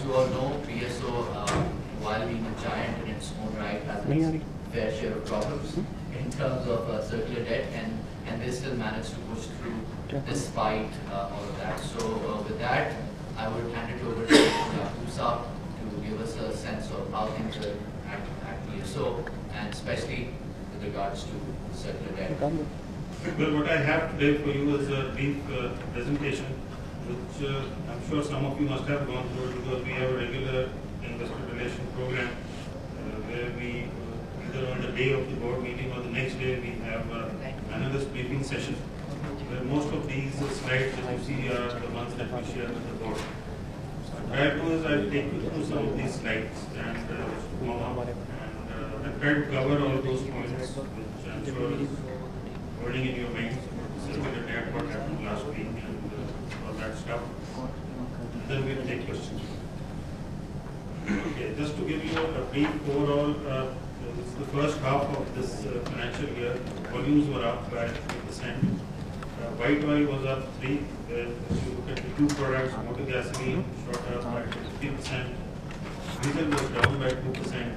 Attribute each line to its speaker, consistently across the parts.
Speaker 1: you all know, PSO, while being a giant in its own right, has its fair share of problems in terms of circular debt, and they still managed to push through despite all of that. So with that, I would hand it over to Yacoob Suttar to give us a sense of how things are at PSO, and especially with regards to circular debt.
Speaker 2: Well, what I have today for you is a brief presentation, which I'm sure some of you must have gone through, because we have a regular investor relation program where we either on the day of the board meeting or the next day we have analyst briefing session, where most of these slides that you see are the ones that we share with the board. So prior to this, I'll take you through some of these slides and I'll try to cover all those points which I'm sure is burning in your minds, circular debt, what happened last week and all that stuff. And then we'll take questions. Okay, just to give you a brief overall, this is the first half of this financial year. Volumes were up by 3%. White oil was up 3%. If you look at the two products, motor gasoline shot up by 3%. Diesel was down by 2%.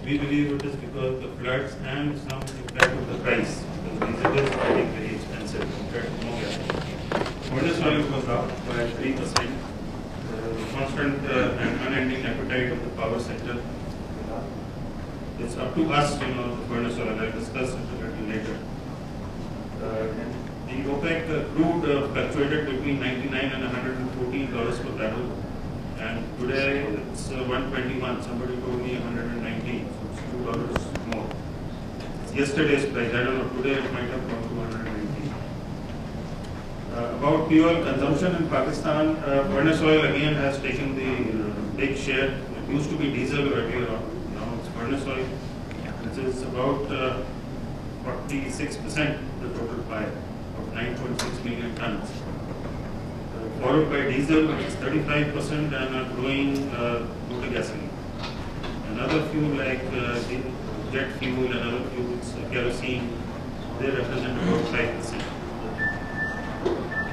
Speaker 2: We believe it is because of the floods and some impact of the price, because diesel is getting very expensive compared to motor gasoline. Furnace oil was up by 3%. Constant and unending appetite of the power sector. It's up to us, the furnace oil. I'll discuss it a little later. The OPEC crude fluctuated between $99 and $114 per barrel, and today it's 121. Somebody told me 119, so it's $2 more. It's yesterday's price. I don't know. Today it might have gone to 119. About fuel consumption in Pakistan, furnace oil again has taken the big share. It used to be diesel earlier on. Now it's furnace oil, which is about 46% of the total pie of 9.6 million tons. Followed by diesel, which is 35%, and a growing motor gasoline. Another fuel like jet fuel and other fuels, kerosene, they represent about 5%.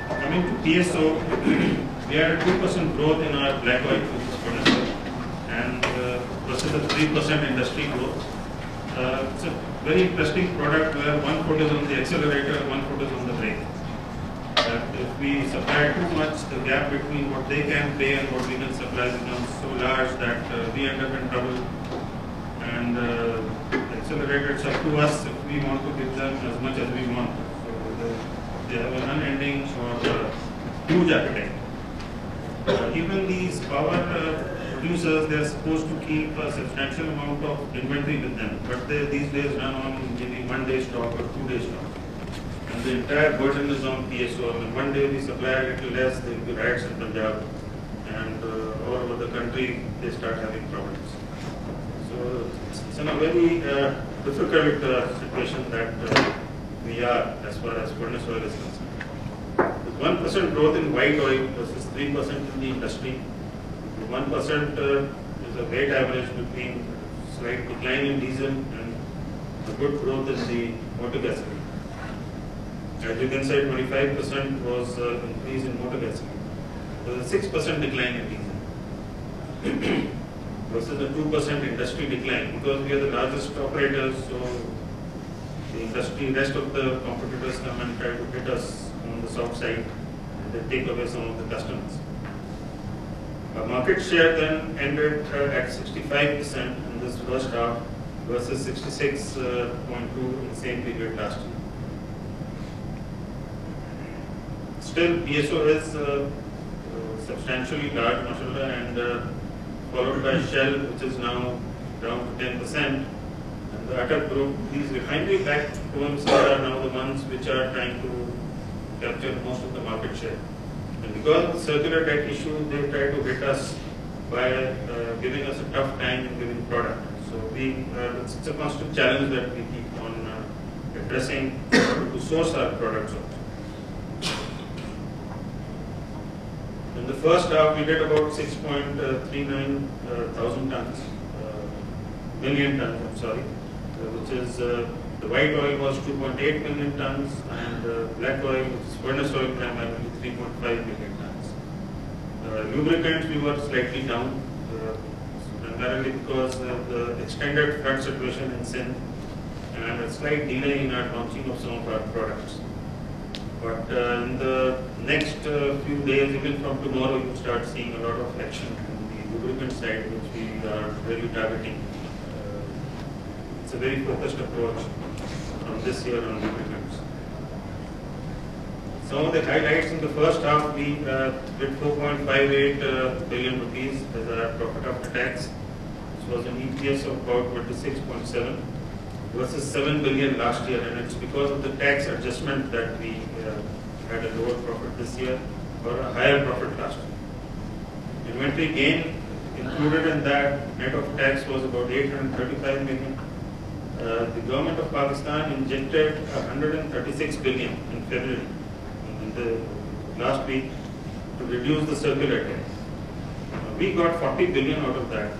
Speaker 2: Coming to PSO, we had a 2% growth in our black oil, which is furnace oil, and versus a 3% industry growth. It's a very interesting product where one foot is on the accelerator, one foot is on the brake. If we supply too much, the gap between what they can pay and what we can supply becomes so large that we end up in trouble. And the accelerator, it's up to us if we want to give them as much as we want. So they have an unending or huge appetite. Even these power producers, they are supposed to keep a substantial amount of inventory with them, but they these days run on maybe 1 day stock or 2 day stock. And the entire burden is on PSO. I mean, one day we supply a little less, there will be riots in Punjab, and all over the country they start having problems. So it's in a very difficult situation that we are as far as furnace oil is concerned. With 1% growth in white oil versus 3% in the industry, 1% is a weight average between slight decline in diesel and a good growth in the motor gasoline. As you can say, 25% was increase in motor gasoline. There was a 6% decline in diesel versus a 2% industry decline, because we are the largest operators, so the industry, rest of the competitors come and try to hit us on the soft side and they take away some of the customers. Our market share then ended at 65% in this first half versus 66.2 in the same period last year. Still, PSO is substantially large, mashallah, and followed by Shell, which is now down to 10%. And the Atak group, these refinery-backed firms are now the ones which are trying to capture most of the market share. And because of the circular debt issue, they try to hit us by giving us a tough time in giving product. So it's a constant challenge that we keep on addressing to source our products out. In the first half, we did about 6.39 thousand tons, million tons, I'm sorry, which is the white oil was 2.8 million tons, and black oil, which is furnace oil, primarily 3.5 million tons. Lubricants, we were slightly down primarily because of the extended flood situation in Sindh and a slight delay in our launching of some of our products. But in the next few days, even from tomorrow, you start seeing a lot of action on the lubricant side, which we are really targeting. It's a very focused approach from this year on lubricants. Some of the highlights in the first half, we did 4.58 billion rupees as our profit after tax, which was an EPS of about 26.7 versus 7 billion last year, and it's because of the tax adjustment that we had a lower profit this year or a higher profit last year. Inventory gain included in that net of tax was about 835 million. The government of Pakistan injected 136 billion in February, in the last week, to reduce the circular debt. We got 40 billion out of that,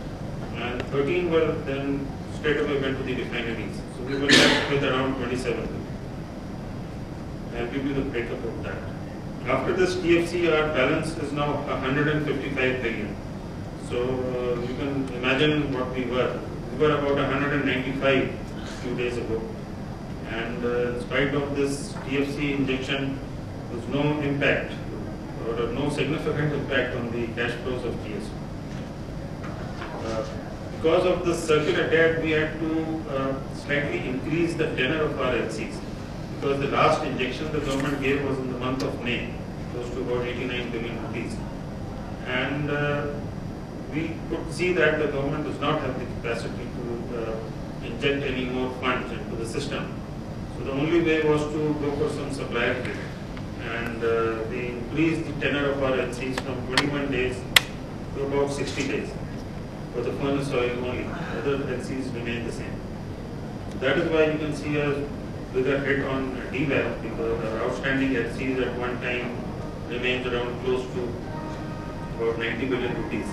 Speaker 2: and 13 were then straight away went to the refineries. So we were left with around 27 billion. I'll give you the breakup of that. After this TFC, our balance is now 155 billion. So you can imagine what we were. We were about 195 a few days ago. And in spite of this TFC injection, there's no impact or no significant impact on the cash flows of TSU. Because of the circular debt, we had to slightly increase the tenor of our LCs. Because the last injection the government gave was in the month of May, close to about 89 billion rupees. And we could see that the government does not have the capacity to inject any more funds into the system. So the only way was to go for some supplier relief. And they increased the tenor of our LCs from 21 days to about 60 days for the furnace oil only. Other LCs remain the same. So that is why you can see a bigger hit on DVAP, because our outstanding LCs at one time remains around close to about 90 billion rupees.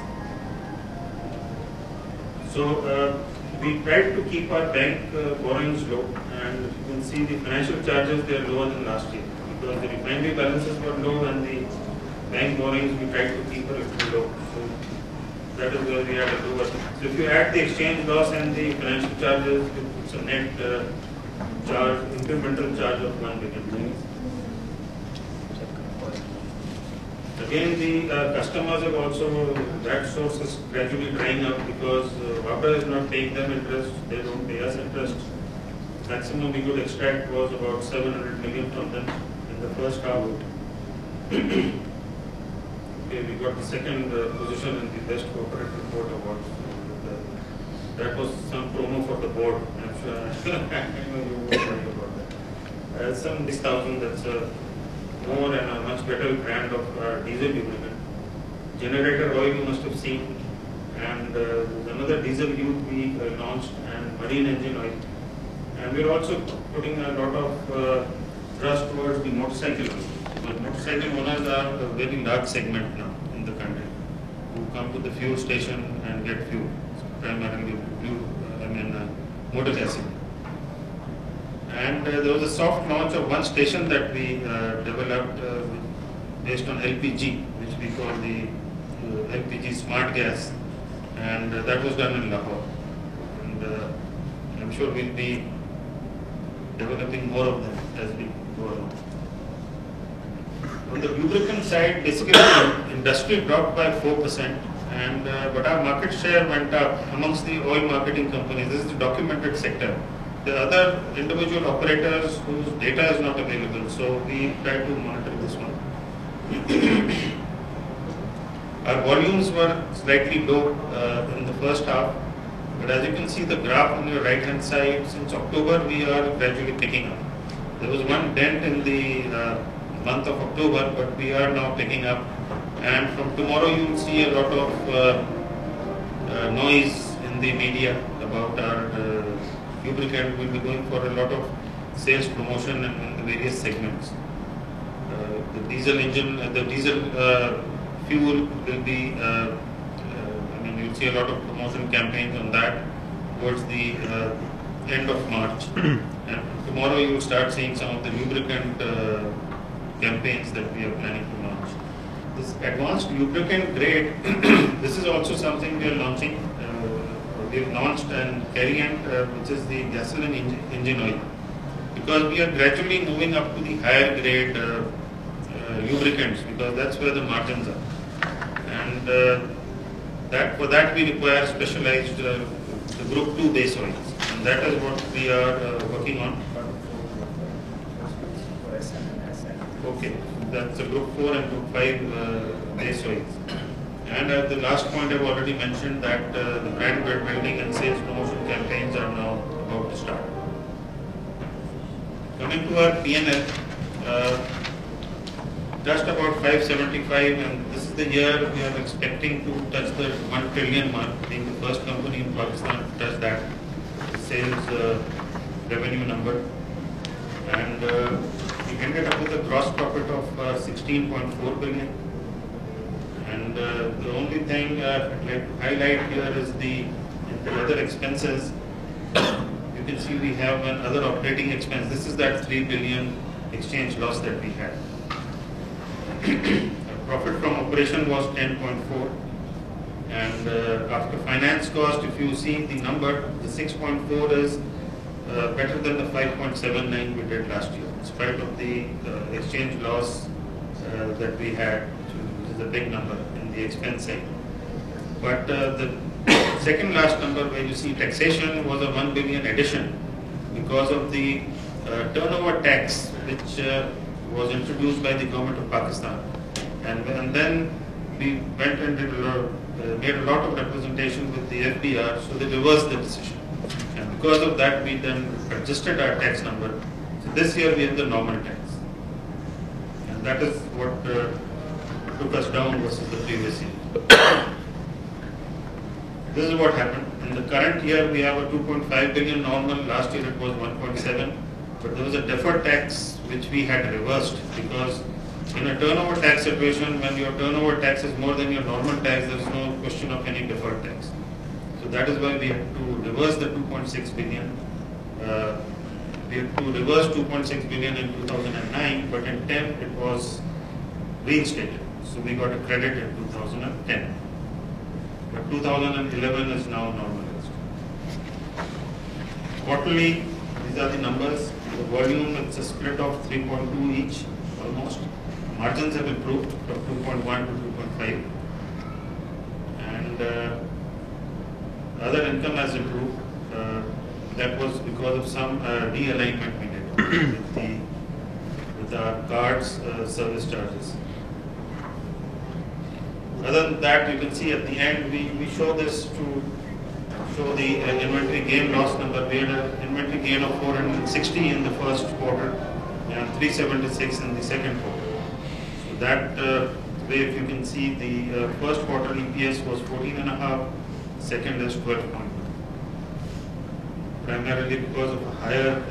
Speaker 2: So we tried to keep our bank borrowings low, and you can see the financial charges, they are lower than last year. Because the refinery balances were low and the bank borrowings we tried to keep a little low. So that is where we had a lower. So if you add the exchange loss and the financial charges, it's a net charge, incremental charge of 1 billion. Again, the customers have also, that source is gradually drying up because WAPA is not paying them interest, they don't pay us interest. Maximum we could extract was about 700 million from them in the first half. Okay, we got the second position in the Best Corporate Report Award. That was some promo for the board. I'm sure I know you won't worry about that. Some 6,000, that's more and a much better brand of diesel lubricant. Generator oil you must have seen, and there's another diesel youth we launched, and marine engine oil. And we're also putting a lot of thrust towards the motorcycle oil. But motorcycle owners are a very large segment now in the country who come to the fuel station and get fuel, primarily motor gasoline. And there was a soft launch of one station that we developed based on LPG, which we call the LPG Smart Gas, and that was done in Lahore. And I'm sure we'll be developing more of them as we go along. On the lubricant side, basically the industry dropped by 4%, and but our market share went up amongst the oil marketing companies. This is the documented sector. The other individual operators whose data is not available, so we try to monitor this one. Our volumes were slightly low in the first half, but as you can see the graph on your right hand side, since October we are gradually picking up. There was one dent in the month of October, but we are now picking up, and from tomorrow you will see a lot of noise in the media about our lubricant. Will be going for a lot of sales promotion in various segments. The diesel engine, the diesel fuel will be, you'll see a lot of promotion campaigns on that towards the end of March. And tomorrow you will start seeing some of the lubricant campaigns that we are planning to launch. This advanced lubricant grade, this is also something we are launching. We have launched and carrying, which is the gasoline engine oil, because we are gradually moving up to the higher grade lubricants, because that's where the margins are, and for that we require specialized the group 2 base oils, and that is what we are working on. Okay, that's the group 4 and group 5 base oils. And at the last point, I've already mentioned that the brand building and sales promotion campaigns are now about to start. Coming to our P&L, just about 575, and this is the year we are expecting to touch the 1 trillion mark, being the first company in Pakistan to touch that sales revenue number. And we ended up with a gross profit of 16.4 billion. And the only thing I'd like to highlight here is the other expenses. You can see we have another operating expense. This is that 3 billion exchange loss that we had. Profit from operation was 10.4, and after finance cost, if you see the number, the 6.4 is better than the 5.79 we did last year, in spite of the exchange loss that we had, which is a big number in the expense side. But the second last number, where you see taxation, was a 1 billion addition because of the turnover tax which was introduced by the government of Pakistan, and then we went and made a lot of representation with the FBR, so they reversed the decision, and because of that we then adjusted our tax number. So this year we have the normal tax, and that is what took us down versus the previous year. This is what happened. In the current year we have a 2.5 billion normal, last year it was 1.7. But there was a deferred tax which we had reversed, because in a turnover tax situation, when your turnover tax is more than your normal tax, there is no question of any deferred tax. So that is why we had to reverse the 2.6 billion. We had to reverse 2.6 billion in 2009, but in 10 it was reinstated. So we got a credit in 2010. But 2011 is now normalized. Quarterly, these are the numbers. The volume, it's a split of 3.2 each, almost. Margins have improved from 2.1 to 2.5. And other income has improved. That was because of some realignment we did with our cards service charges. Other than that, you can see at the end, we show this to show the inventory gain loss number. We had an inventory gain of 460 in the first quarter and 376 in the second quarter. So that way, if you can see, the first quarter EPS was 14.5, second is 12.1. Primarily because of higher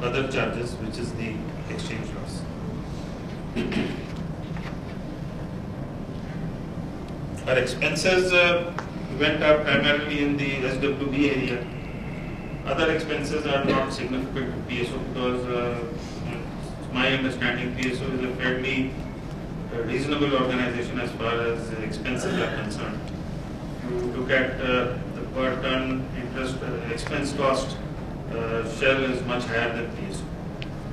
Speaker 2: other charges, which is the exchange loss. Our expenses went up primarily in the SWB area. Other expenses are not significant to PSO, because it's my understanding PSO is a fairly reasonable organization as far as expenses are concerned. If you look at the per ton interest expense cost, Shell is much higher than PSO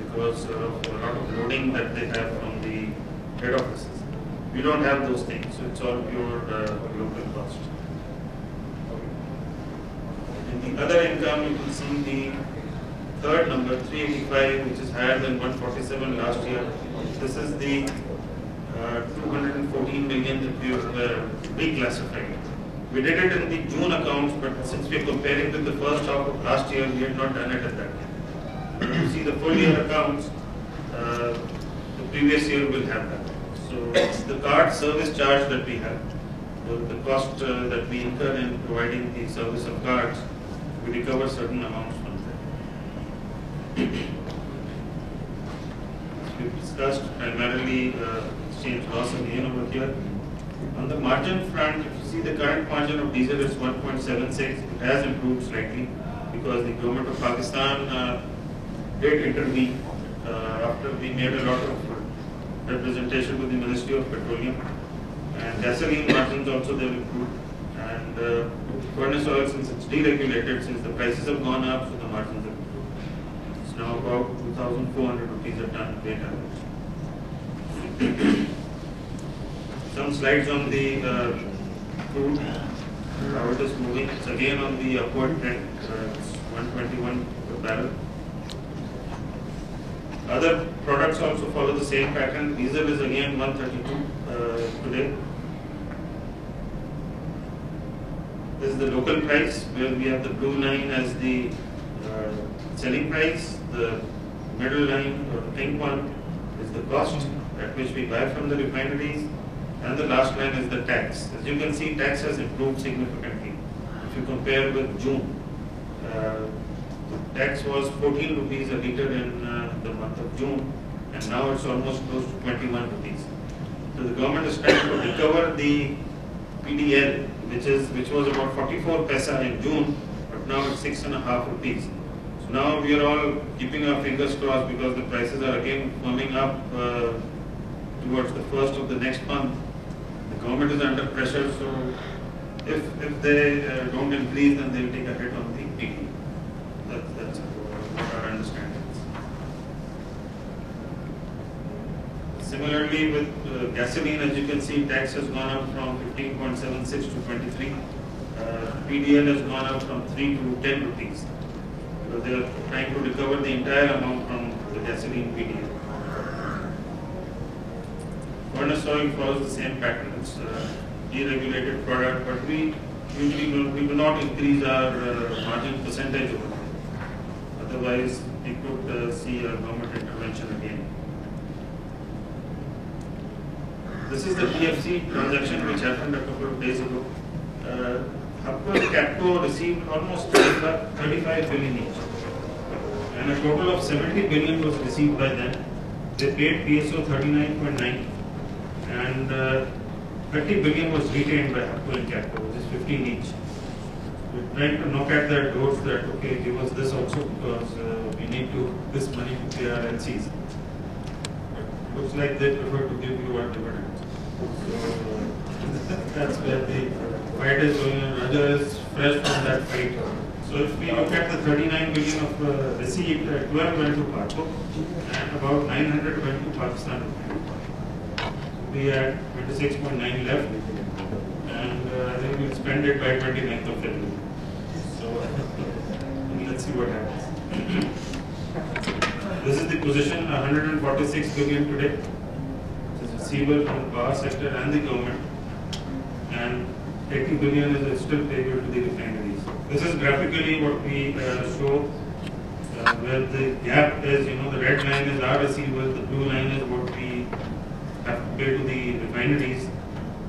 Speaker 2: because of a lot of loading that they have from the head offices. We don't have those things, so it's all pure local cost. In the other income, you can see the third number, 385, which is higher than 147 last year. This is the 214 million that we have reclassified. We did it in the June accounts, but since we are comparing with the first half of last year, we had not done it at that time. When you see the full year accounts, the previous year will have that. So it's the card service charge that we have, the cost that we incur in providing the service of cards, we recover certain amounts from that. We've discussed primarily exchange loss and gain over here. On the margin front, if you see the current margin of diesel is 1.76, it has improved slightly because the government of Pakistan did intervene after we made a lot of representation to the Ministry of Petroleum. And gasoline margins also they have improved. And furnace oil, since it's deregulated, since the prices have gone up, so the margins have improved. It's now about 2,400 rupees a ton weight average. Some slides on the crude, how it is moving. It's again on the upward trend. It's 121 per barrel. Other products also follow the same pattern. Diesel is again 132 today. This is the local price, where we have the blue line as the selling price. The middle line, or the pink one, is the cost at which we buy from the refineries. And the last line is the tax. As you can see, tax has improved significantly. If you compare with June, tax was 14 rupees a litre in the month of June, and now it's almost close to 21 rupees. So the government is trying to recover the PDL, which was about 44 paisa in June, but now it's 6.5 rupees. So now we are all keeping our fingers crossed, because the prices are again firming up towards the first of the next month. The government is under pressure, so if they don't increase, then they will take a hit on the PD. That's what our understanding is. Similarly, with gasoline, as you can see, tax has gone up from 15.76 to 23. PDL has gone up from 3 to 10 rupees. So they are trying to recover the entire amount from the gasoline PDL. Furnace oil follows the same pattern. It's a deregulated product, but we usually do not increase our margin percentage over there. Otherwise, we could see a government intervention again. This is the TFC transaction which happened a couple of days ago. Yacoob and Capco received almost 35 billion each, and a total of 70 billion was received by them. They paid PSO 39.9, and 30 billion was retained by Yacoob and Capco, which is 15 each. We're trying to knock at their doors that, okay, give us this also, because we need this money to pay our LCs. But it looks like they prefer to give you our dividends. So that's where the fight is going on. Raja is fresh from that fight. So if we look at the 39 billion of receipt, 12 went to Parco and about 900 went to Pakistan. We had 26.9 left, and I think we'll spend it by 29th of February. So let's see what happens. This is the position, 146 billion today. This is receivable from the power sector and the government, and 80 billion is still payable to the refineries. This is graphically what we show, where the gap is, the red line is our receivables, the blue line is what we have to pay to the refineries,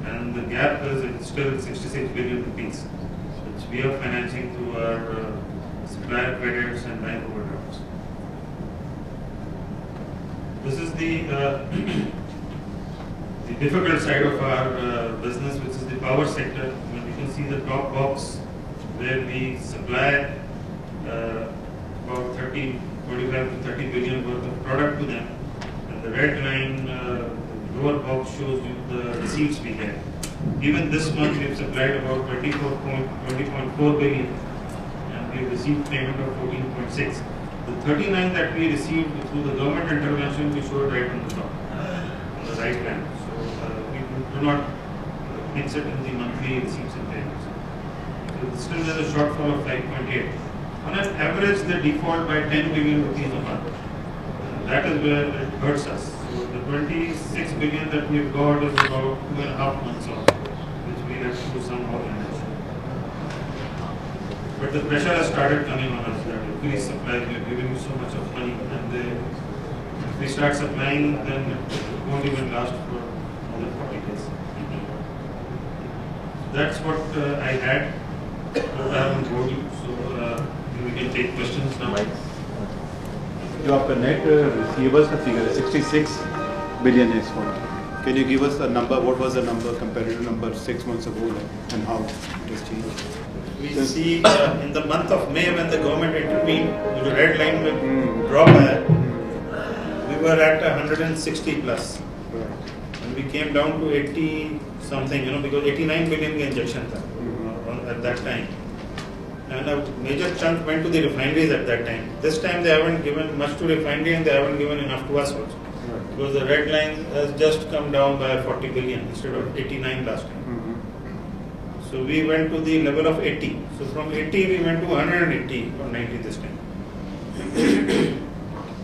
Speaker 2: and the gap is still 66 billion rupees, which we are financing through our supplier credits and bank overdrafts. This is the difficult side of our business, which is the power sector. You can see the top box where we supply about 25 to 30 billion worth of product to them, and the red line, lower box, shows you the receipts we get. Even this month we have supplied about 20.4 billion, and we have received payment of 14.6. The 39 that we received through the government intervention we showed right on the top, on the right hand. So we do not mix it in the monthly receipts and payments. So still there is a shortfall of 5.8. On an average they default by 10 billion rupees a month. That is where it hurts us. So the 26 billion that we have got is about 2.5 months off, which we have to somehow manage. But the pressure has started coming on us that increase supply, we are giving you so much of money, and if we start supplying, then it won't even last for more than 40 days. That's what I had. What I haven't told you, so we can take questions now.
Speaker 3: जो आपका net receivers का figure है 66 billion है इस वक्त. Can you give us a number? What was the number compared to number 6 months ago, and how it has changed?
Speaker 2: We see in the month of May, when the government intervened, the red line will drop. We were at 160 plus. And we came down to 80 something, because 89 billion ka injection tha, at that time. And a major chunk went to the refineries at that time. This time they haven't given much to refinery and they haven't given enough to us also. Because the red line has just come down by 40 billion instead of 89 last time. So we went to the level of 80. So from 80 we went to 180 or 90 this time.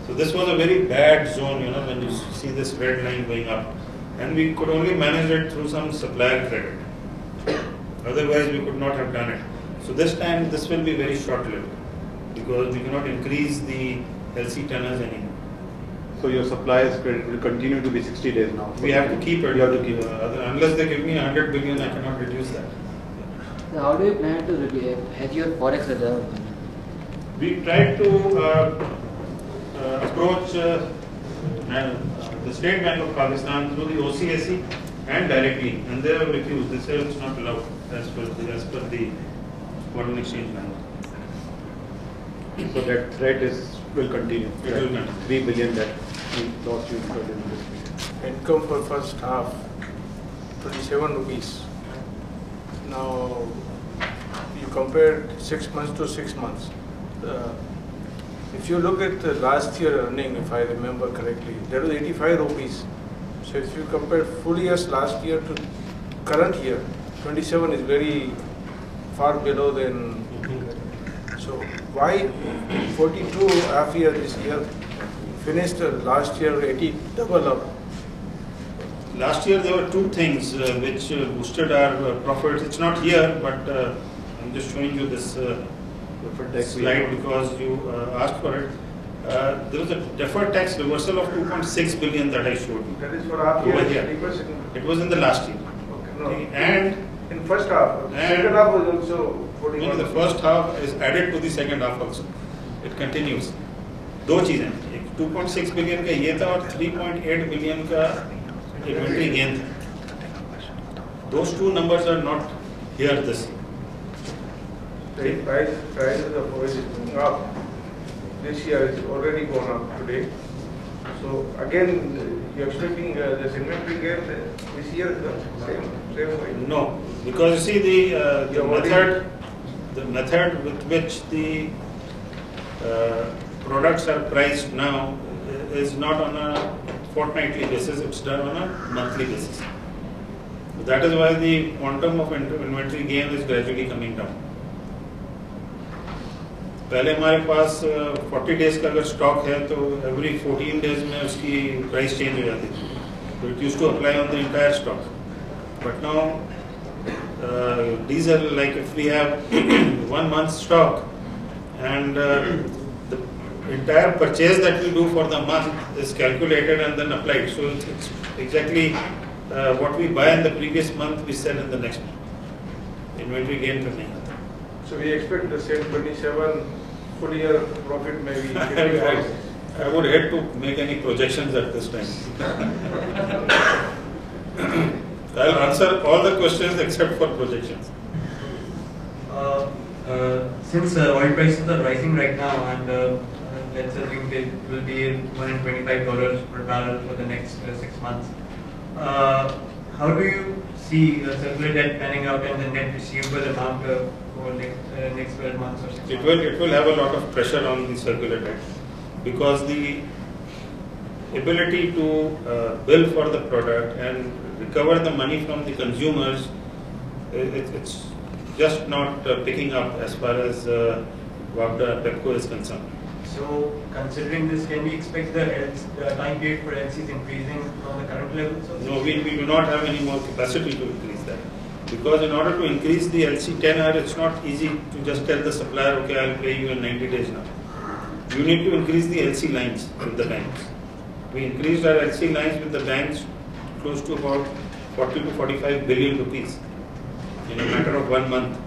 Speaker 2: So this was a very bad zone, when you see this red line going up. And we could only manage it through some supplier credit. Otherwise we could not have done it. So this time this will be very short-lived because we cannot increase the LC tonners anymore.
Speaker 3: So your suppliers credit will continue to be 60 days now?
Speaker 2: We have to keep it.
Speaker 3: You have to keep it.
Speaker 2: Unless they give me 100 billion, I cannot reduce that.
Speaker 4: So how do you plan to hedge your forex reserve?
Speaker 2: We tried to approach the State Bank of Pakistan through the OCSE and directly, and they have refused. They say it's not allowed as per the foreign exchange bank.
Speaker 3: So that threat will continue.
Speaker 2: It will continue.
Speaker 3: 3 billion that we lost you incurred in this period.
Speaker 5: Income for first half, 27 rupees. Now, you compared 6 months to 6 months. If you look at the last year earning, if I remember correctly, that was 85 rupees. So if you compare full years last year to current year, 27 is very far below than. So why 42 half year this year finished last year 80 double up?
Speaker 2: Last year there were two things which boosted our profits. It's not here, but I'm just showing you this slide because you asked for it. There was a deferred tax reversal of 2.6 billion that I showed you.
Speaker 5: That is for half year.
Speaker 2: Over here. It was in the last year.
Speaker 5: Okay, no.
Speaker 2: And
Speaker 5: in first half. Second half was also 41.
Speaker 2: the first half is added to the second half also. It continues. दो चीजें, 2.6 billion का ये था और 3.8 billion का inventory gain था. Those two numbers are not here this year.
Speaker 5: The prices of oil is going up. This year is already gone up today. So again, you're expecting this inventory gain this year same way?
Speaker 2: No, because you see the method with which the products are priced now is not on a fortnightly basis, it's done on a monthly basis. So that is why the quantum of inventory gain is gradually coming down. पहले हमारे पास 40 days का अगर stock है तो every 14 days में उसकी price change हो जाती थी. So it used to apply on the entire stock. But now diesel, like if we have 1 month stock and the entire purchase that we do for the month is calculated and then applied. So it's exactly what we buy in the previous month we sell in the next month. Inventory gain का नहीं आता.
Speaker 5: So we expect the same 27 full year profit maybe.
Speaker 2: I would hate to make any projections at this time. I'll answer all the questions except for projections.
Speaker 6: Since oil prices are rising right now and let's assume it will be $125 per barrel for the next 6 months, how do you see circular debt panning out and the net receivable amount for next 12 months or 6 months?
Speaker 2: It will have a lot of pressure on the circular debt because the ability to bill for the product and recover the money from the consumers, it's just not picking up as far as WAPDA PEPCO is concerned.
Speaker 6: So, considering this, can we expect the time period for LCs increasing from the current levels?
Speaker 2: No, we do not have any more capacity to increase that. Because in order to increase the LC tenor, it's not easy to just tell the supplier, okay, I'll pay you in 90 days now. You need to increase the LC lines with the banks. We increased our LC lines with the banks close to about 40 to 45 billion rupees in a matter of 1 month.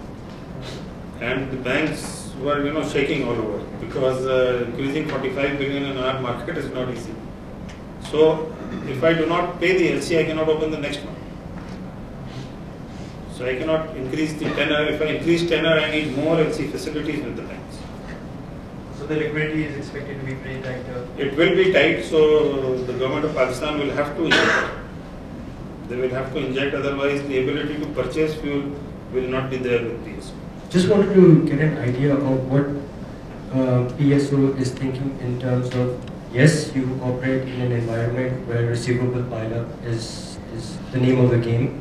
Speaker 2: And the banks were, shaking all over because increasing 45 billion in our market is not easy. So if I do not pay the LC, I cannot open the next one. So I cannot increase the tenor. If I increase tenor, I need more LC facilities with the banks.
Speaker 6: So the liquidity is expected to be pretty tight.
Speaker 2: It will be tight, so the government of Pakistan will have to They will have to inject, otherwise the ability to purchase fuel will not be there with PSO.
Speaker 7: Just wanted to get an idea of what PSO is thinking in terms of, yes, you operate in an environment where receivable pile-up is the name of the game.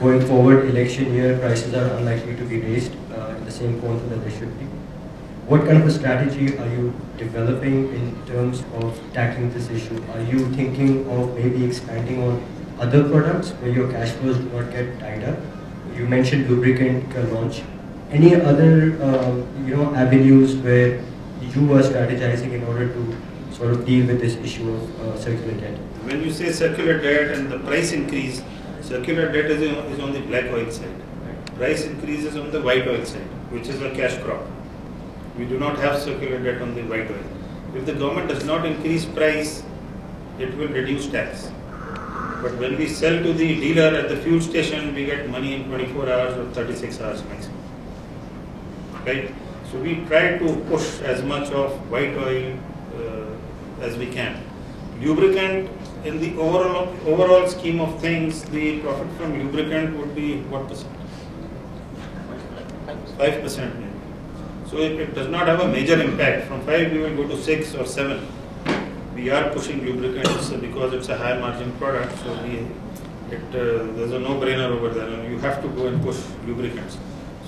Speaker 7: Going forward, election year, prices are unlikely to be raised in the same quantum that they should be. What kind of a strategy are you developing in terms of tackling this issue? Are you thinking of maybe expanding on other products where your cash flows do not get tied up? You mentioned lubricant launch. Any other avenues where you are strategizing in order to sort of deal with this issue of circular debt?
Speaker 2: When you say circular debt and the price increase, circular debt is on the black oil side. Price increase is on the white oil side, which is a cash crop. We do not have circular debt on the white oil. If the government does not increase price, it will reduce tax. But when we sell to the dealer at the fuel station, we get money in 24 hours or 36 hours maximum. Right? So we try to push as much of white oil as we can. Lubricant, in the overall scheme of things, the profit from lubricant would be what percent? 5% maybe. So it does not have a major impact. From 5 we will go to 6 or 7. We are pushing lubricants because it's a high margin product. So there's a no-brainer over there, and you have to go and push lubricants.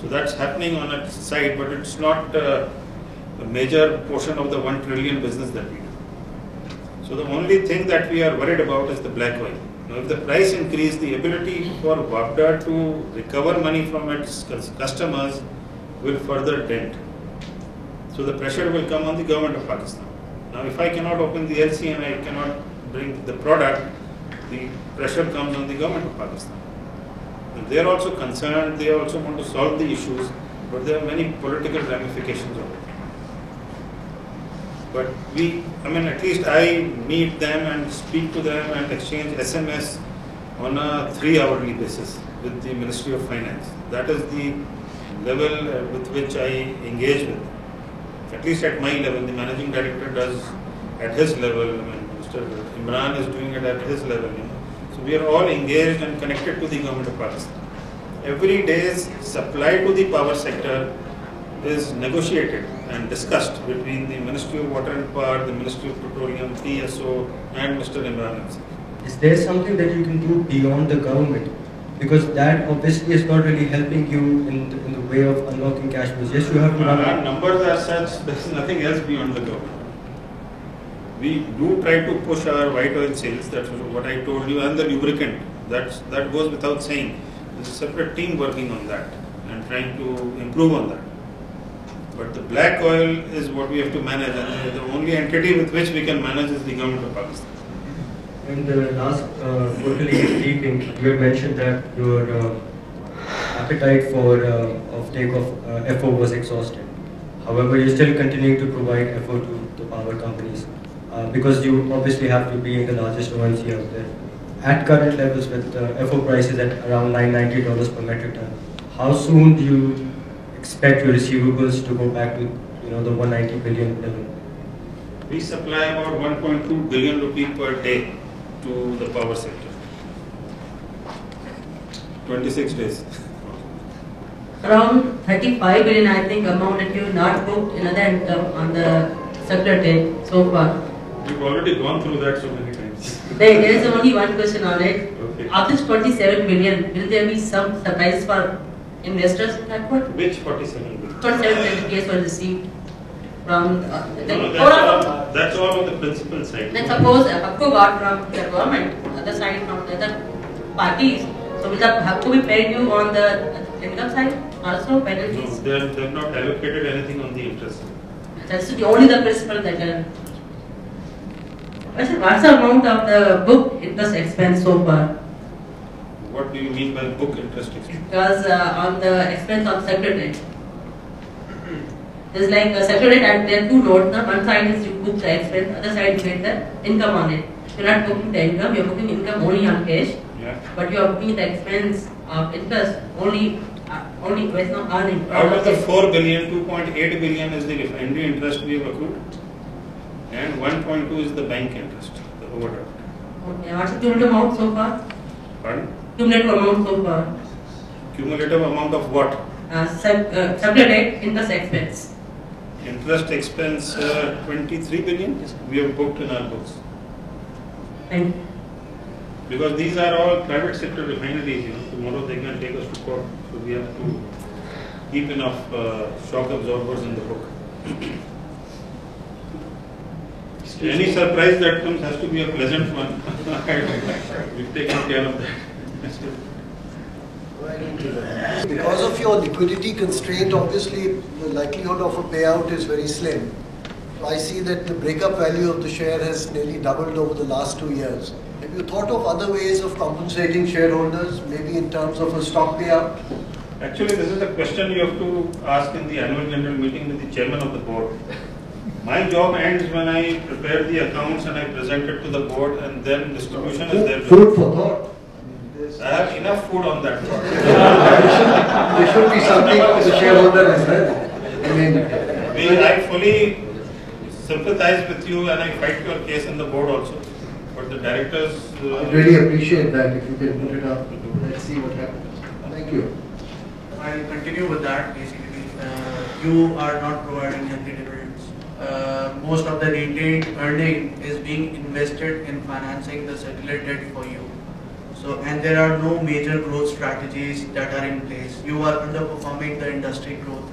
Speaker 2: So that's happening on its side, but it's not a major portion of the 1 trillion business that we do. So the only thing that we are worried about is the black oil. Now, if the price increase, the ability for WAPDA to recover money from its customers will further dent. So the pressure will come on the government of Pakistan. Now, if I cannot open the LC and I cannot bring the product, the pressure comes on the government of Pakistan. And they are also concerned, they also want to solve the issues, but there are many political ramifications of it. But at least I meet them and speak to them and exchange SMS on a 3-hourly basis with the Ministry of Finance. That is the level with which I engage with them. At least at my level, the managing director does at his level. Mr. Imran is doing it at his level. So we are all engaged and connected to the government of Pakistan. Every day's supply to the power sector is negotiated and discussed between the Ministry of Water and Power, the Ministry of Petroleum, PSO, and Mr. Imran himself.
Speaker 7: Is there something that you can do beyond the government? Because that obviously is not really helping you in the way of unlocking cash flows. Yes, you have to run.
Speaker 2: Our numbers are such, there is nothing else beyond the government. We do try to push our white oil sales, that's what I told you, and the lubricant. That goes without saying. There's a separate team working on that and trying to improve on that. But the black oil is what we have to manage, and the only entity with which we can manage is the government of Pakistan.
Speaker 7: In the last quarterly briefing, you had mentioned that your appetite for offtake of FO was exhausted. However, you're still continuing to provide FO to the power companies because you obviously have to be the largest OMC out there. At current levels, with FO prices at around $990 per metric ton, how soon do you expect your receivables to go back to the 190 billion level?
Speaker 2: We supply about 1.2 billion rupee per day to the power sector. 26 days.
Speaker 8: Around 35 billion, I think, amount that you have not booked in other income on the circular debt so far.
Speaker 2: We've already gone through that so many times.
Speaker 8: There is only one question on it.
Speaker 2: Okay.
Speaker 8: Of this 27 billion, will there be some surprise for investors in that one?
Speaker 2: Which 47 billion?
Speaker 8: 27 billion case was received from
Speaker 2: that's all on the principal side.
Speaker 8: Then suppose HUBCO got from the government, other side from the other parties. So will the HUBCO be paying you on the income side also penalties?
Speaker 2: No, they have not allocated anything on the interest.
Speaker 8: That's only the principal that can. What's the amount of the book interest expense so far?
Speaker 2: What do you mean by book interest expense?
Speaker 8: Because on the expense of circular debt. There's like a circular debt and there are two notes. One side is you book the expense, other side you get the income on it. You're not booking the income, you're booking income only on cash.
Speaker 2: Yeah.
Speaker 8: But you are booking the expense of interest only with no earning.
Speaker 2: Out of the 4 billion, 2.8 billion is the refinery interest we have accrued, and 1.2 is the bank interest, the overdraft.
Speaker 8: Okay, what's the total amount so far?
Speaker 2: Pardon?
Speaker 8: Cumulative amount of
Speaker 2: Cumulative amount of what?
Speaker 8: circular debt interest expense.
Speaker 2: Interest expense 23 billion we have booked in our books.
Speaker 8: And
Speaker 2: Because these are all private sector refineries, tomorrow they can take us to court. So we have to keep enough shock absorbers in the book. Any surprise that comes has to be a pleasant one. We've taken care of that.
Speaker 9: Because of your liquidity constraint, obviously the likelihood of a payout is very slim. So I see that the breakup value of the share has nearly doubled over the last 2 years. Have you thought of other ways of compensating shareholders, maybe in terms of a stock payout?
Speaker 2: Actually, this is a question you have to ask in the annual general meeting with the chairman of the board. My job ends when I prepare the accounts and I present it to the board, and then distribution is there.
Speaker 9: Food for thought.
Speaker 2: I have enough food on that.
Speaker 9: There should be something for the shareholder as well.
Speaker 2: I fully sympathize with you and I fight your case in the board also. But the directors...
Speaker 9: I'd really appreciate that if you can put it up. Let's see what happens. Thank you.
Speaker 6: I'll continue with that basically. You are not providing healthy dividends. Most of the retained earning is being invested in financing the circular debt for you. So, and there are no major growth strategies that are in place. You are underperforming the industry growth.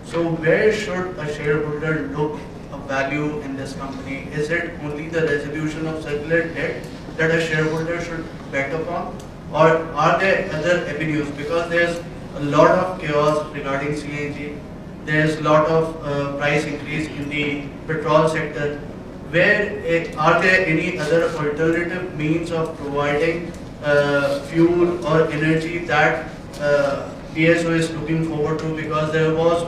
Speaker 6: So where should a shareholder look a value in this company? Is it only the resolution of circular debt that a shareholder should bet upon? Or are there other avenues? Because there's a lot of chaos regarding CNG. There's a lot of price increase in the petrol sector. Where are there any other alternative means of providing fuel or energy that PSO is looking forward to? Because there was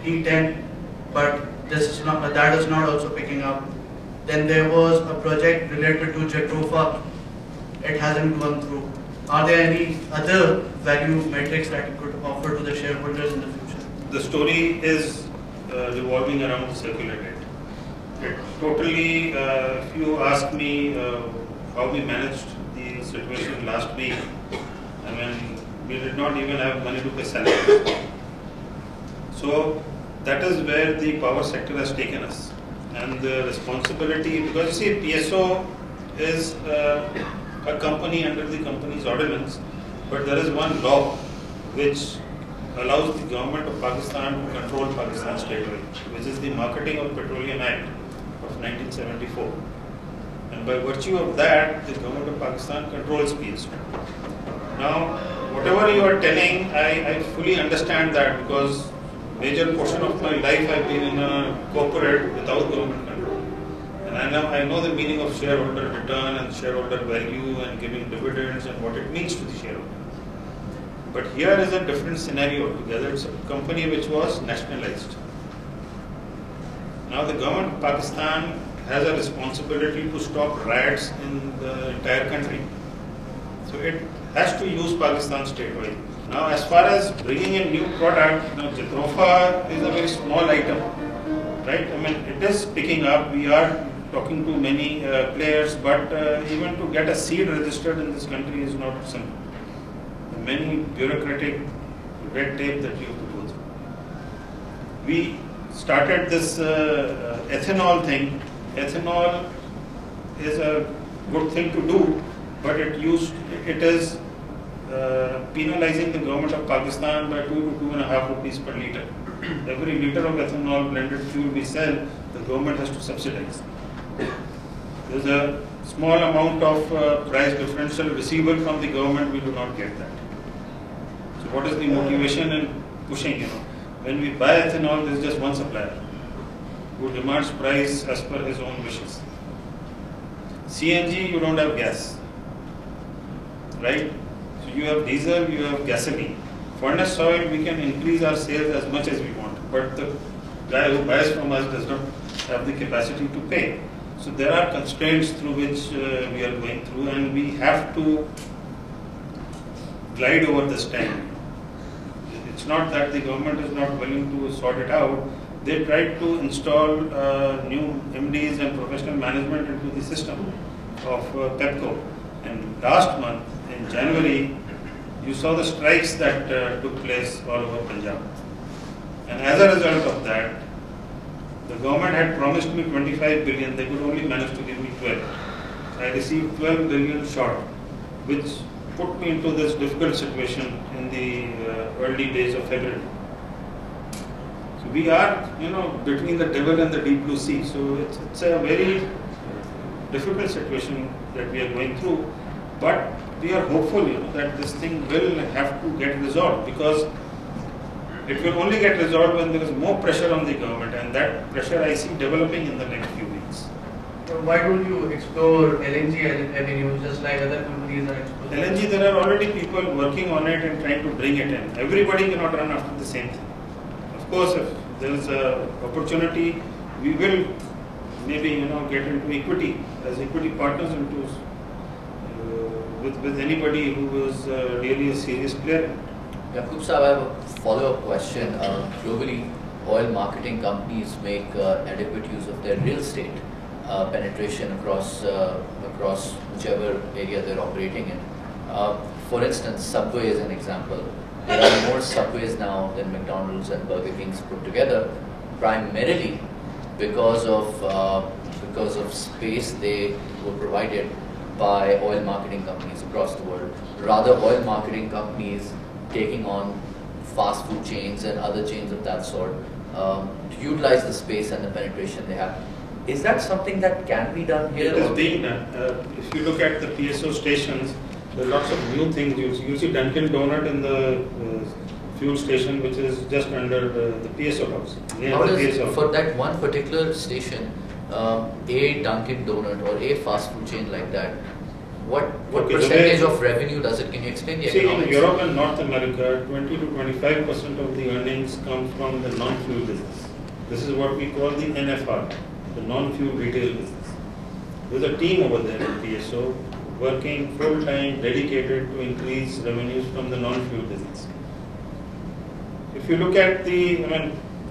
Speaker 6: E10, but that is not also picking up. Then there was a project related to Jetofa. It hasn't gone through. Are there any other value metrics that you could offer to the shareholders in the future?
Speaker 2: The story is revolving around the circular debt. It totally, if you ask me how we managed the situation last week, I mean, we did not even have money to pay salaries. So that is where the power sector has taken us. And the responsibility, because you see, PSO is a company under the company's ordinance, but there is one law which allows the government of Pakistan to control Pakistan State Oil, which is the Marketing of Petroleum Act of 1974. And by virtue of that, the government of Pakistan controls PSO. Now, whatever you are telling, I fully understand that, because major portion of my life I've been in a corporate without government control. And I know the meaning of shareholder return and shareholder value and giving dividends and what it means to the shareholder. But here is a different scenario altogether. It's a company which was nationalized. Now the government of Pakistan has a responsibility to stop riots in the entire country. So it has to use Pakistan State Oil. Now as far as bringing a new product, Jetofa is a very small item, right? I mean, it is picking up. We are talking to many players, but even to get a seed registered in this country is not simple. Many bureaucratic red tape that you have to go through. We started this ethanol thing. Ethanol is a good thing to do, but it is penalizing the government of Pakistan by 2 to 2.5 rupees per litre. Every litre of ethanol blended fuel we sell, the government has to subsidize. There's a small amount of price differential receivable from the government, we do not get that. So what is the motivation in pushing, When we buy ethanol, there is just one supplier who demands price as per his own wishes. CNG, you don't have gas, right? So you have diesel, you have gasoline. Furnace oil, we can increase our sales as much as we want, but the guy who buys from us does not have the capacity to pay. So there are constraints through which we are going through, and we have to glide over this time. It's not that the government is not willing to sort it out. They tried to install new MDs and professional management into the system of PEPCO, And last month, in January, you saw the strikes that took place all over Punjab. And as a result of that, the government had promised me 25 billion, they could only manage to give me 12. I received 12 billion short, which put me into this difficult situation in the early days of February. So we are, between the devil and the deep blue sea. So it's a very difficult situation that we are going through. But we are hopeful, that this thing will have to get resolved, because it will only get resolved when there is more pressure on the government, and that pressure I see developing in the next few weeks.
Speaker 6: Why don't you explore LNG as an avenue, just like other companies are exploring?
Speaker 2: LNG, there are already people working on it and trying to bring it in. Everybody cannot run after the same thing. Of course, if there is an opportunity, we will maybe get into equity as equity partners into with anybody who is really a serious player.
Speaker 1: Yacoob sir, I have a follow-up question. Globally, oil marketing companies make adequate use of their real estate penetration across whichever area they're operating in. For instance, Subway is an example. There are more Subways now than McDonald's and Burger Kings put together, primarily because of space they were provided by oil marketing companies across the world. Rather, oil marketing companies taking on fast food chains and other chains of that sort to utilize the space and the penetration they have. Is that something that can be done here?
Speaker 2: It is being done. If you look at the PSO stations, there are lots of new things. You see Dunkin' Donut in the fuel station, which is just under the PSO house.
Speaker 1: For that one particular station, a Dunkin' Donut or a fast food chain like that, what percentage of revenue does it? Can you explain the economics?
Speaker 2: In Europe and North America, 20 to 25% of the earnings come from the non-fuel business. This is what we call the NFR, the non-fuel retail business. There's a team over there at PSO working full-time, dedicated to increase revenues from the non-fuel business. If you look at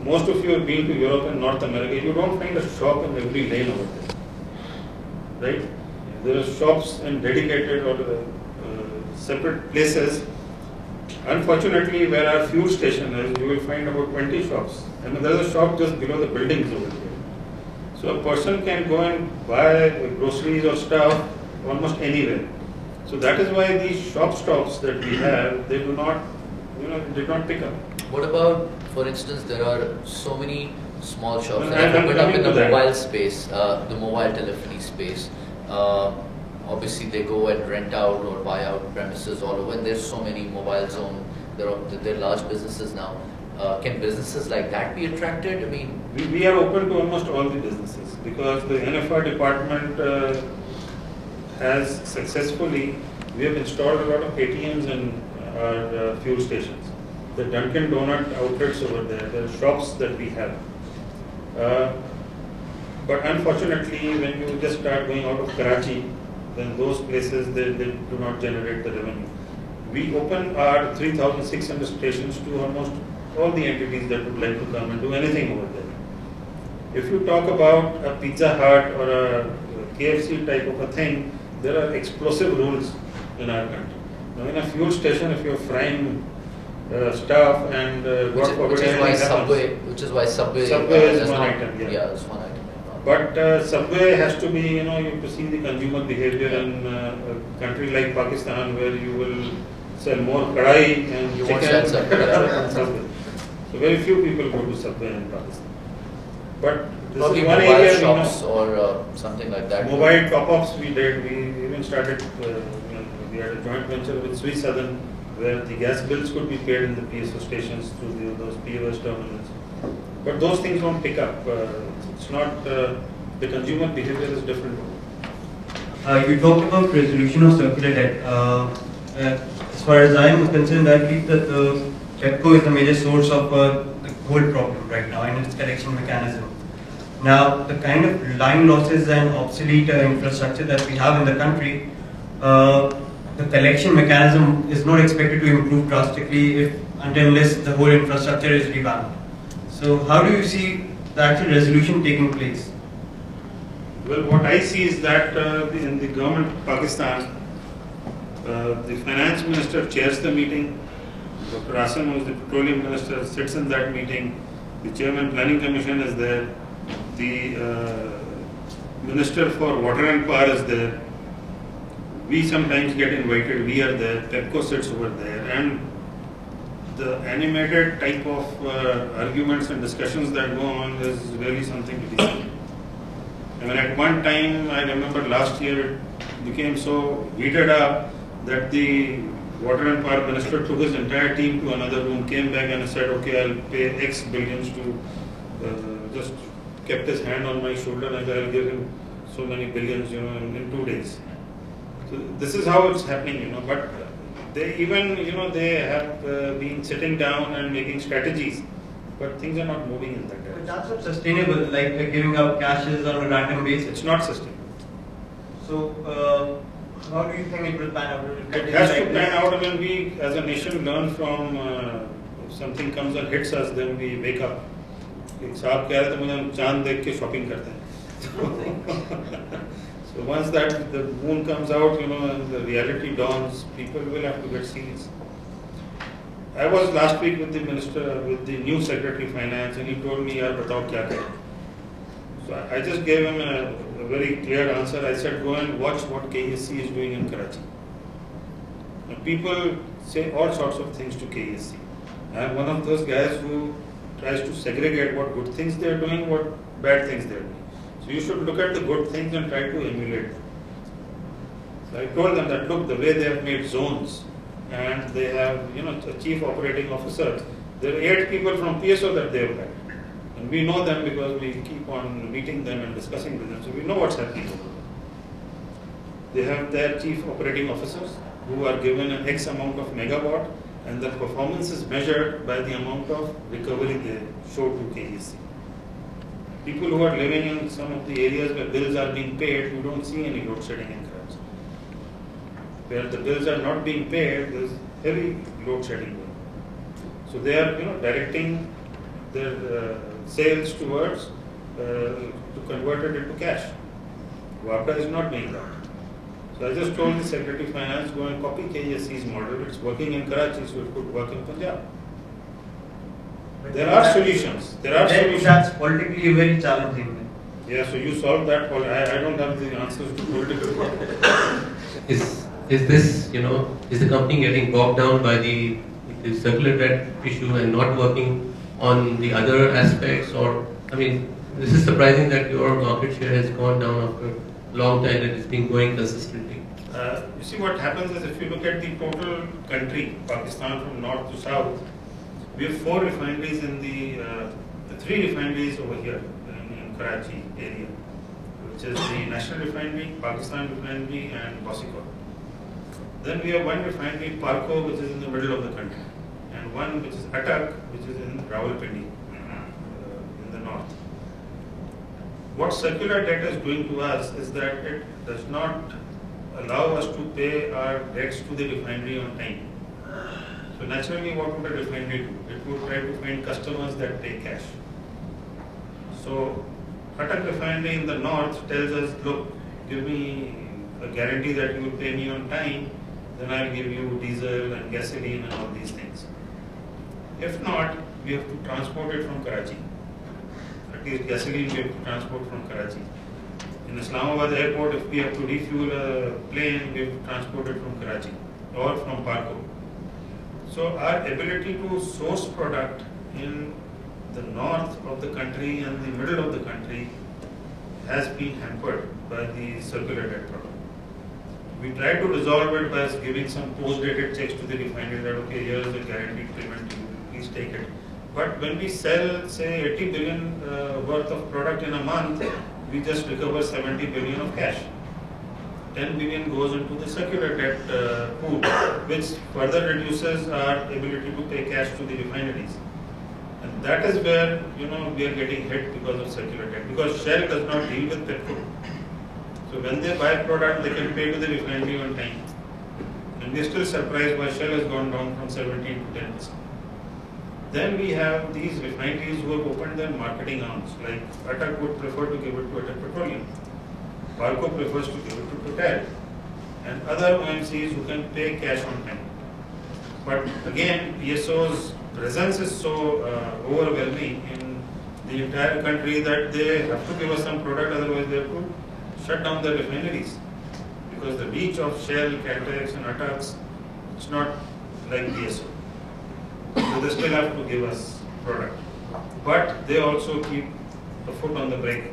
Speaker 2: most of you have been to Europe and North America, you don't find a shop in every lane over there, right? There are shops in dedicated or separate places. Unfortunately, where our fuel station is, you will find about 20 shops. And there is a shop just below the buildings over here. So a person can go and buy groceries or stuff almost anywhere. So that is why these shop stops that we have, they do not, did not pick up.
Speaker 1: What about, for instance, there are so many small shops that have opened up in the mobile space, the mobile telephony space. Obviously, they go and rent out or buy out premises all over, and there's so many mobile zone. They're large businesses now. Can businesses like that be attracted? I mean,
Speaker 2: we are open to almost all the businesses, because the NFR department has successfully, we have installed a lot of ATMs in our fuel stations. The Dunkin' Donut outlets over there, the shops that we have. But unfortunately, when you just start going out of Karachi, then those places, they do not generate the revenue. We open our 3,600 stations to almost all the entities that would like to come and do anything over there. If you talk about a Pizza Hut or a KFC type of a thing, there are explosive rules in our country. Now in a fuel station, if you're frying stuff and
Speaker 1: which is why Subway
Speaker 2: is one item.
Speaker 1: Yeah, it's one item.
Speaker 2: But Subway has to be, you have to see the consumer behavior in a country like Pakistan, where you will sell more kadai and
Speaker 1: you
Speaker 2: chicken
Speaker 1: won't sell
Speaker 2: Subway. So very few people go to Subway in Pakistan. But this
Speaker 1: probably
Speaker 2: is one
Speaker 1: mobile
Speaker 2: area,
Speaker 1: shops or something like that.
Speaker 2: Mobile top-ups we did. We even started, we had a joint venture with Swiss Southern, where the gas bills could be paid in the PSO stations through those POS terminals. But those things don't pick up. It's not, the consumer behavior is different.
Speaker 6: You talked about resolution of circular debt. As far as I am concerned, I believe that the TEPCO is the major source of the whole problem right now and its collection mechanism. Now, the kind of line losses and obsolete infrastructure that we have in the country, the collection mechanism is not expected to improve drastically unless the whole infrastructure is revamped. So how do you see the actual resolution taking place?
Speaker 2: Well, what I see is that in the government of Pakistan, The finance minister chairs the meeting. Dr. Asim, who is the petroleum minister, sits in that meeting. The chairman planning commission is there. The minister for water and power is there. We sometimes get invited. We are there. PEPCO sits over there, and the animated type of arguments and discussions that go on is really something to be seen. I mean, at one time, I remember last year, it became so heated up that the water and power minister took his entire team to another room, came back and said, okay, I'll pay X billions to, just kept his hand on my shoulder and I'll give him so many billions, in 2 days. So this is how it's happening, but they even, they have been sitting down and making strategies, but things are not moving in that direction.
Speaker 6: But that's not sustainable, like giving out cashes on a random basis.
Speaker 2: It's not sustainable.
Speaker 6: So, how do you think it will pan out?
Speaker 2: It has to pan out when we, as a nation, learn from if something comes and hits us, then we wake up. साहब कह रहे थे मुझे हम चांद देख के shopping करते हैं. So once that the moon comes out, and the reality dawns, people will have to get serious. I was last week with the minister, with the new Secretary of Finance, and he told me, "Yaar, batao kya kare." So I just gave him a very clear answer. I said, "Go and watch what KSC is doing in Karachi." Now, people say all sorts of things to KSC. I am one of those guys who tries to segregate what good things they are doing, what bad things they are doing. So you should look at the good things and try to emulate them. So I told them that, look, the way they have made zones, and they have, a chief operating officer. There are 8 people from PSO that they have had. And we know them because we keep on meeting them and discussing with them. So we know what's happening over there. They have their chief operating officers who are given an X amount of megawatt, and the performance is measured by the amount of recovery they show to KSC. People who are living in some of the areas where bills are being paid, you don't see any load shedding in Karachi. Where the bills are not being paid, there is heavy load shedding going on. So they are, directing their sales towards to convert it into cash. WAPDA is not doing that. So I just told the Secretary of Finance, go and copy KSC's model. It's working in Karachi, so it could work in Punjab. There are solutions.
Speaker 6: That's politically very challenging.
Speaker 2: Yeah, so you solve that. I don't have the answers to political problems.
Speaker 10: Is this, is the company getting bogged down by the circular debt issue and not working on the other aspects? Or, this is surprising that your market share has gone down after a long time and it's been going consistently.
Speaker 2: You see, what happens is, if you look at the total country, Pakistan from north to south, we have 4 refineries in the 3 refineries over here in Karachi area, which is the National Refinery, Pakistan Refinery, and Bosiko. Then we have 1 refinery, Parco, which is in the middle of the country, and 1 which is Attak, which is in Rawalpindi, in the north. What circular debt is doing to us is that it does not allow us to pay our debts to the refinery on time. So naturally, what would a refinery do? It would try to find customers that pay cash. So Attak refinery in the north tells us, look, give me a guarantee that you will pay me on time, then I'll give you diesel and gasoline and all these things. If not, we have to transport it from Karachi. At least gasoline we have to transport from Karachi. In Islamabad airport, if we have to refuel a plane, we have to transport it from Karachi or from Parco. So our ability to source product in the north of the country and the middle of the country has been hampered by the circular debt problem. We try to resolve it by giving some post-dated checks to the refinery that, okay, here is a guaranteed payment, please take it. But when we sell, say, 80 billion worth of product in a month, we just recover 70 billion of cash. 10 billion goes into the circular debt pool, which further reduces our ability to pay cash to the refineries. And that is where, we are getting hit because of circular debt, because Shell does not deal with petrol. So when they buy product, they can pay to the refinery on time. And we are still surprised why Shell has gone down from 17 to 10%. Then we have these refineries who have opened their marketing arms, like Attak would prefer to give it to Attak Petroleum. Parco prefers to give it to Total. and other OMCs who can pay cash on time. But again, PSO's presence is so overwhelming in the entire country that they have to give us some product, otherwise they have to shut down their refineries. Because the reach of Shell, Caltex and Atax, it's not like PSO. So they still have to give us product. But they also keep a foot on the brake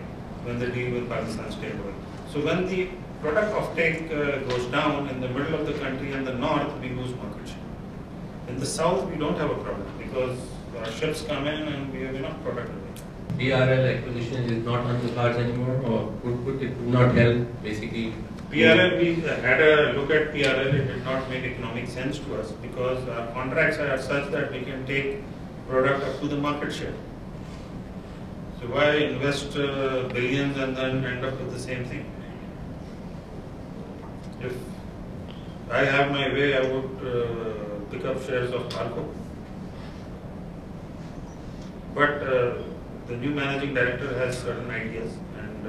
Speaker 2: when they deal with Pakistan State Oil. So when the product offtake goes down in the middle of the country and the north, we lose market share. In the south, we don't have a problem because our ships come in and we have enough product available.
Speaker 10: PRL acquisition is not on the cards anymore, or would it not help basically?
Speaker 2: PRL, we had a look at PRL, it did not make economic sense to us because our contracts are such that we can take product up to the market share. So why invest billions and then end up with the same thing? If I have my way, I would pick up shares of Alco. But the new managing director has certain ideas and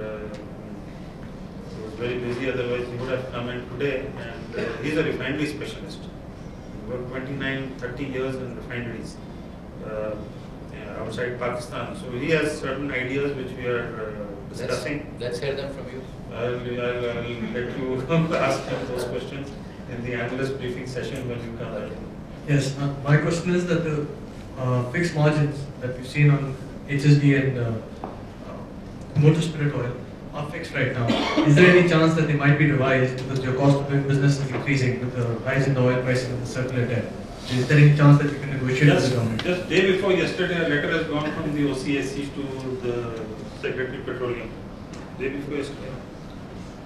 Speaker 2: he was very busy, otherwise he would have come in today, and he's a refinery specialist. He worked 29, 30 years in refineries outside Pakistan. So he has certain ideas which we are discussing.
Speaker 1: Let's hear them from you.
Speaker 2: I'll let you ask him those questions in the analyst briefing session when you come in.
Speaker 6: Yes, my question is that the fixed margins that we've seen on HSD and motor spirit oil are fixed right now. Is there any chance that they might be revised because your cost of doing business is increasing with the rise in the oil prices and the circular debt? Is there any chance that you can negotiate with the government?
Speaker 2: Just day before yesterday, a letter has gone from the OCSC to the Secretary Petroleum. Day before yesterday,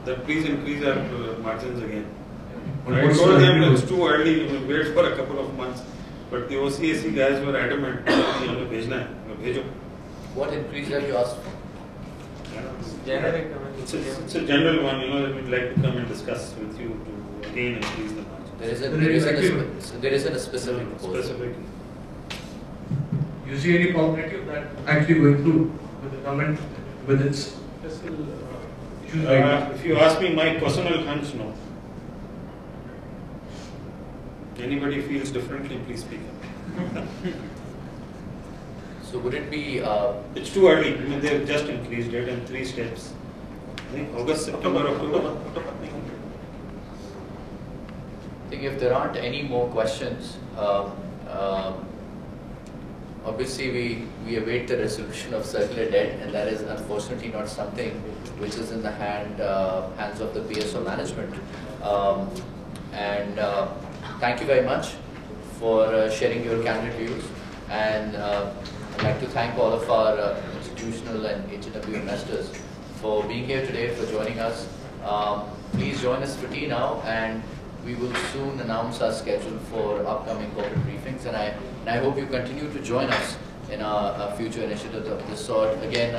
Speaker 2: that please increase our margins again. I told them it's too early, we wait for a couple of months. But the OCSC guys were adamant,
Speaker 1: what increase have you asked for?
Speaker 2: It's a general one, that we'd like to come and discuss with you to again increase the margin.
Speaker 1: There isn't a specific proposal.
Speaker 2: Specific.
Speaker 6: You see any probability of that actually going through with the government with its fiscal issues right now?
Speaker 2: If you ask me my personal hunch, no. Anybody feels differently, please speak up.
Speaker 1: So would it be...
Speaker 2: it's too early. I mean, they've just increased it in 3 steps. August, September, October.
Speaker 1: I think if there aren't any more questions, obviously we await the resolution of circular debt, and that is unfortunately not something which is in the hands of the PSO management. Thank you very much for sharing your candid views, and I'd like to thank all of our institutional and HW investors for being here today, for joining us. Please join us for tea now, and we will soon announce our schedule for upcoming corporate briefings, and I hope you continue to join us in our future initiatives of this sort. Again,